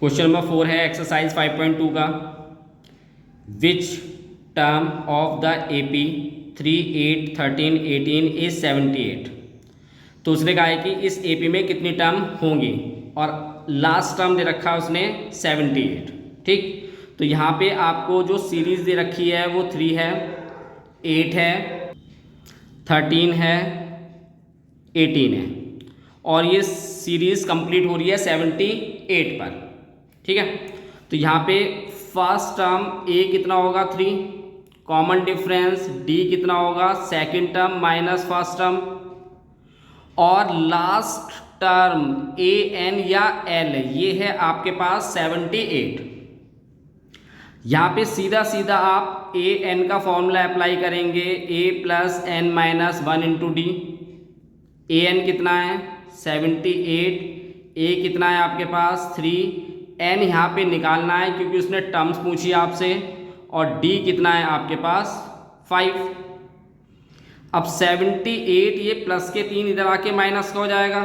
Question number 4 है exercise 5.2 का। Which term of the AP 3, 8, 13, 18 is 78। तो उसने कहा है कि इस AP में कितनी टर्म होंगी और लास्ट टर्म दे रखा है उसने 78। ठीक, तो यहाँ पे आपको जो सीरीज दे रखी है वो 3 है, 8 है, 13 है, 18 है और ये सीरीज कंप्लीट हो रही है 78 पर। ठीक है, तो यहाँ पे फर्स्ट टर्म A कितना होगा 3, कॉमन डिफरेंस D कितना होगा second term minus first term और लास्ट टर्म AN या L ये है आपके पास 78। यहाँ पे सीधा सीधा आप AN का फॉर्मूला अप्लाई करेंगे A plus N minus 1 into D. AN कितना है 78, A कितना है आपके पास 3, N यहाँ पे निकालना है क्योंकि उसने टर्म्स पूछी आपसे और D कितना है आपके पास 5। अब 78 ये प्लस के 3 इधर आके माइनस का हो जाएगा।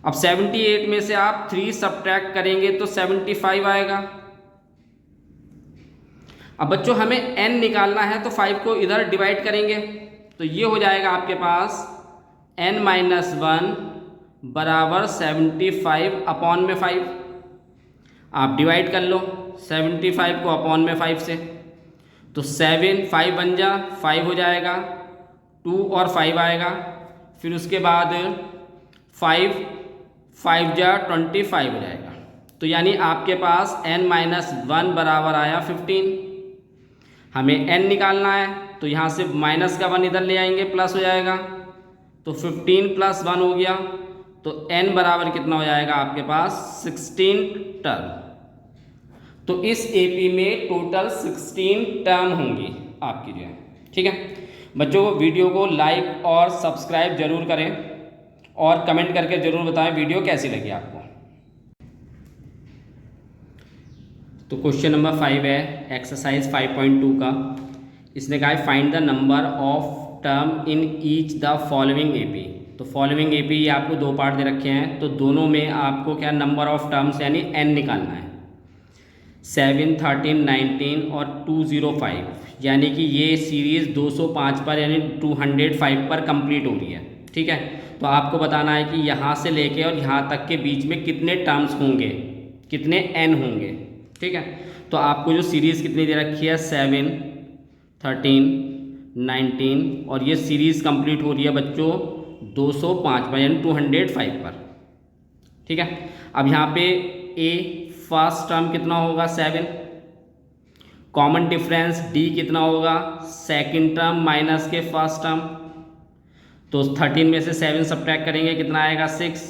अब 78 में से आप 3 सब्ट्रैक्ट करेंगे तो 75 आएगा। अब बच्चों हमें N निकालना है तो 5 को इधर डिवाइड करेंगे तो ये हो जाएगा आपके पास N माइनस 1 बराबर 75 अपॉन में 5। आप डिवाइड कर लो 75 को अपॉन में 5 से, तो 7 5 बन जा 5 हो जाएगा, 2 और 5 आएगा, फिर उसके बाद 5 5 जा 25 हो जाएगा। तो यानी आपके पास N माइनस 1 बराबर आया 15। हमें N निकालना है तो यहाँ से माइनस का 1 इधर ले आएंगे प्लस हो जाएगा, तो 15 प्लस 1 हो गया, तो N बराबर कितना हो जाएगा आपके पास 16 टर्म। तो इस AP में टोटल 16 टर्म होंगी आपकी जो है। ठीक है बच्चों, वीडियो को लाइक और सब्सक्राइब जरूर करें और कमेंट करके जरूर बताएं वीडियो कैसी लगी आपको। तो क्वेश्चन नंबर 5 है एक्सरसाइज 5.2 का। इसने कहा है find the number of term in each the following AP। तो फॉलोइंग AP ये आपको 2 पार्ट दे रखे हैं, तो दोनों में आपको क्या नंबर ऑफ टर्म्स यानी N निकालना है। 7, 13, 19 और 205 यानी कि ये सीरीज़ 205 पर यानी 205 पर कंप्लीट हो रही है। ठीक है, तो आपको बताना है कि यहाँ से लेके और यहाँ तक के बीच में कितने टर्म्स होंगे, कितने N होंगे। ठीक है, तो आपको जो सीरीज़ कितनी दे रखी है 7, 13, 19 और ये सीरीज़ कंप्लीट हो रही है बच्चों 205 पर यानी 205 पर। ठीक है, अब यहाँ पे A फर्स्ट टर्म कितना होगा 7, कॉमन डिफरेंस D कितना होगा सेकंड टर्म माइनस के फर्स्ट टर्म, तो 13 में से 7 सब्ट्रैक्ट करेंगे कितना आएगा 6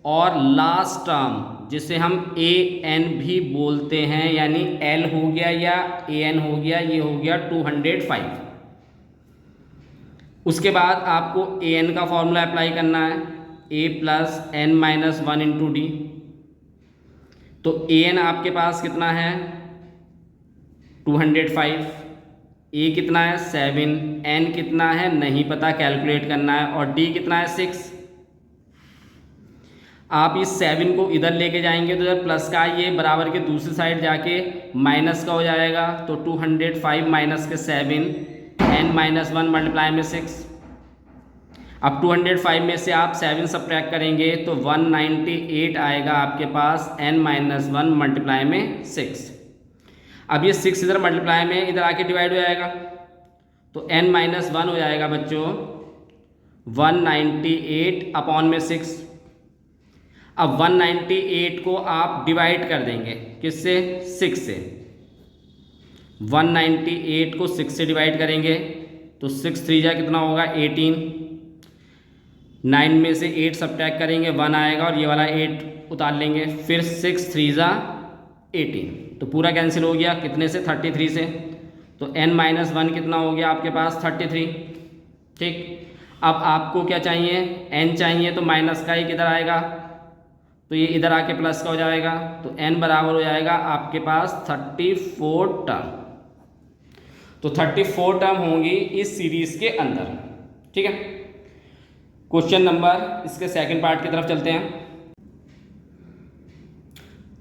और लास्ट टर्म जिसे हम AN भी बोलते हैं यानी L हो गया या AN हो गया, ये हो गया 205। उसके बाद आपको AN का फॉर्मूला अप्लाई करना है A plus N minus 1 into D. तो AN आपके पास कितना है 205, A कितना है 7, N कितना है नहीं पता कैलकुलेट करना है और D कितना है 6। आप इस 7 को इधर लेके जाएंगे तो इधर प्लस का ये बराबर के दूसरी साइड जाके माइनस का हो जाएगा, तो 205 माइनस के 7 N माइनस 1 मल्टीप्लाई में 6। अब 205 में से आप 7 सब्ट्रैक्ट करेंगे तो 198 आएगा आपके पास N माइनस 1 मल्टीप्लाई में 6। अब ये 6 इधर मल्टीप्लाई में इधर आके डिवाइड हो जाएगा तो N माइनस 1 हो जाएगा बच्चों 198 अपॉन में 6। अब 198 को आप डिवाइड कर देंगे किससे 6 से, 198 को 6 से डिवाइड करेंगे तो 6 3 जा कितना होगा 18, 9 में से 8 सब्ट्रैक्ट करेंगे 1 आएगा और ये वाला 8 उतार लेंगे, फिर 6 3 जा 18, तो पूरा कैंसिल हो गया कितने से 33 से, तो N माइनस 1 कितना हो गया आपके पास 33। ठीक, अब आपको क्या चाहिए N चाहिए तो माइनस का ही किधर आएगा तो ये इधर आके प्लस का हो जाएगा, तो N बराबर हो जाएगा आपके पास 34 टर्म। तो 34 टर्म होंगी इस सीरीज के अंदर। ठीक है, क्वेश्चन नंबर इसके सेकंड पार्ट की तरफ चलते हैं।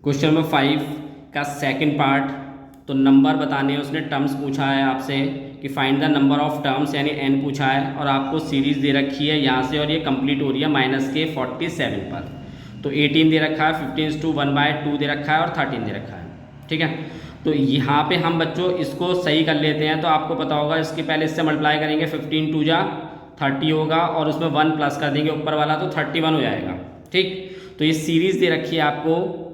क्वेश्चन नंबर 5 का सेकंड पार्ट। तो नंबर बताने हैं, उसने टर्म्स पूछा है आपसे कि find the number of terms, यानी n पूछा है और आपको सीरीज दे रखी है यहाँ से और ये कंप्लीट हो रही है -47 पर। तो 18 दे रखा है, 15/1/2 दे रखा है और 13 दे रखा है। ठीक है, तो यहाँ पे हम बच्चों इसको सही कर लेते हैं। तो आपको पता होगा इसके पहले इससे मल्टीप्लाई करेंगे, 15 2 जा 30 होगा और उसमें 1 प्लस कर देंगे ऊपर वाला तो 31 हो जाएगा। ठीक, तो ये सीरीज दे रखी है आपको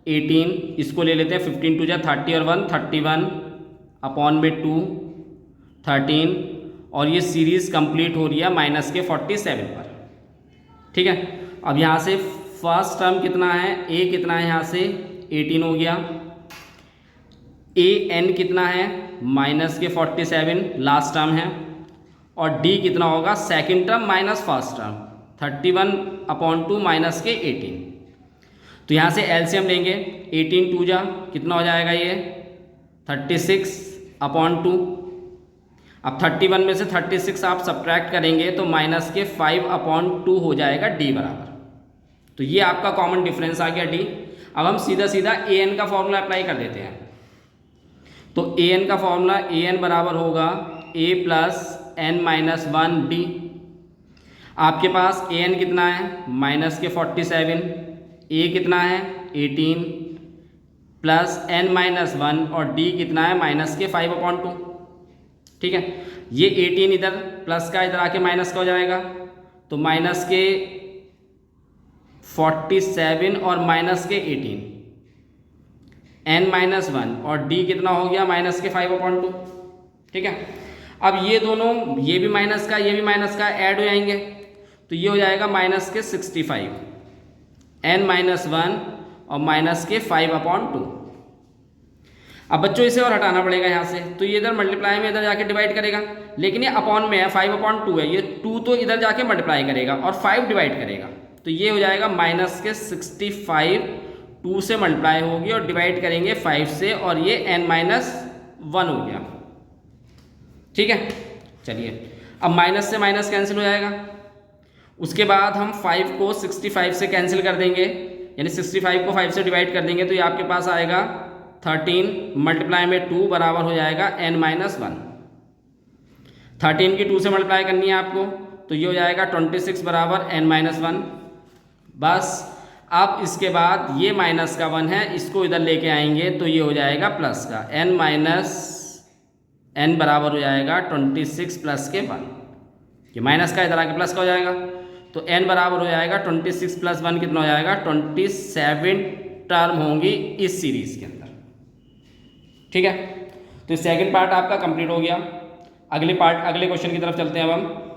18, इसको ले लेते हैं 15 2 जा 30 और 1 31/2 13 और ये सीरीज कंप्लीट हो रही है -47 पर। ठीक है, अब यहाँ से फर्स्ट टर्म कितना है, a कितना है, यहाँ से 18 हो गया, an कितना है -47 लास्ट टर्म है और d कितना होगा second term minus first term 31/2 -18। तो यहाँ से एलसीएम लेंगे, 18 2 जा कितना हो जाएगा ये 36/2। अब 31 में से 36 आप सब्ट्रैक्ट करेंगे तो -5/2 हो जाएगा d बराबर। तो ये आपका कॉमन डिफरेंस आ गया d। अब हम सीधा सीधा an का फॉर्मूला अप्लाई कर देते हैं। तो an का फॉर्मूला an बराबर होगा a + n-1 d। आपके पास an कितना है -47, a कितना है 18 प्लस n-1 और d कितना है -5/2। ठीक है, ये 18 इधर प्लस का इधर आके माइनस का हो जाएगा तो -47 और -18 n-1 और d कितना हो गया -5/2। ठीक है, अब ये दोनों ये भी माइनस का ये भी माइनस का ऐड हो जाएंगे तो ये हो जाएगा -65 n-1 और -5/2। अब बच्चों इसे और हटाना पड़ेगा यहाँ से, तो ये इधर मल्टीप्लाई में इधर जाके डिवाइड करेगा, लेकिन ये अपॉन में है 5/2 है, ये 2 तो इधर जाके मल्टीप्लाई करेगा और 5 डिवाइड करेगा तो ये हो जाएगा -65 2 से मल्टीप्लाई होगी और डिवाइड करेंगे 5 से और ये n-1 हो गया। ठीक है, चलिए अब माइनस से माइनस कैंसिल हो जाएगा। उसके बाद हम 5 को 65 से कैंसिल कर देंगे, यानी 65 को 5 से डिवाइड कर देंगे तो ये आपके पास आएगा 13 मल्टीप्लाई में 2 बराबर हो जाएगा n-1। 13 की 2 से मल्टीप्लाई करनी है आपको तो ये हो जाएगा 26 बराबर n-1। बस अब इसके बाद ये माइनस का 1 है, इसको इधर लेके आएंगे तो ये हो जाएगा प्लस का n बराबर हो जाएगा 26 प्लस के 1। ये माइनस का इधर आके प्लस का हो जाएगा तो n बराबर हो जाएगा 26 + 1 कितना हो जाएगा 27 टर्म होंगी इस सीरीज के अंदर। ठीक है, तो सेकंड पार्ट आपका कंप्लीट हो गया। अगले क्वेश्चन की तरफ चलते हैं अब हम।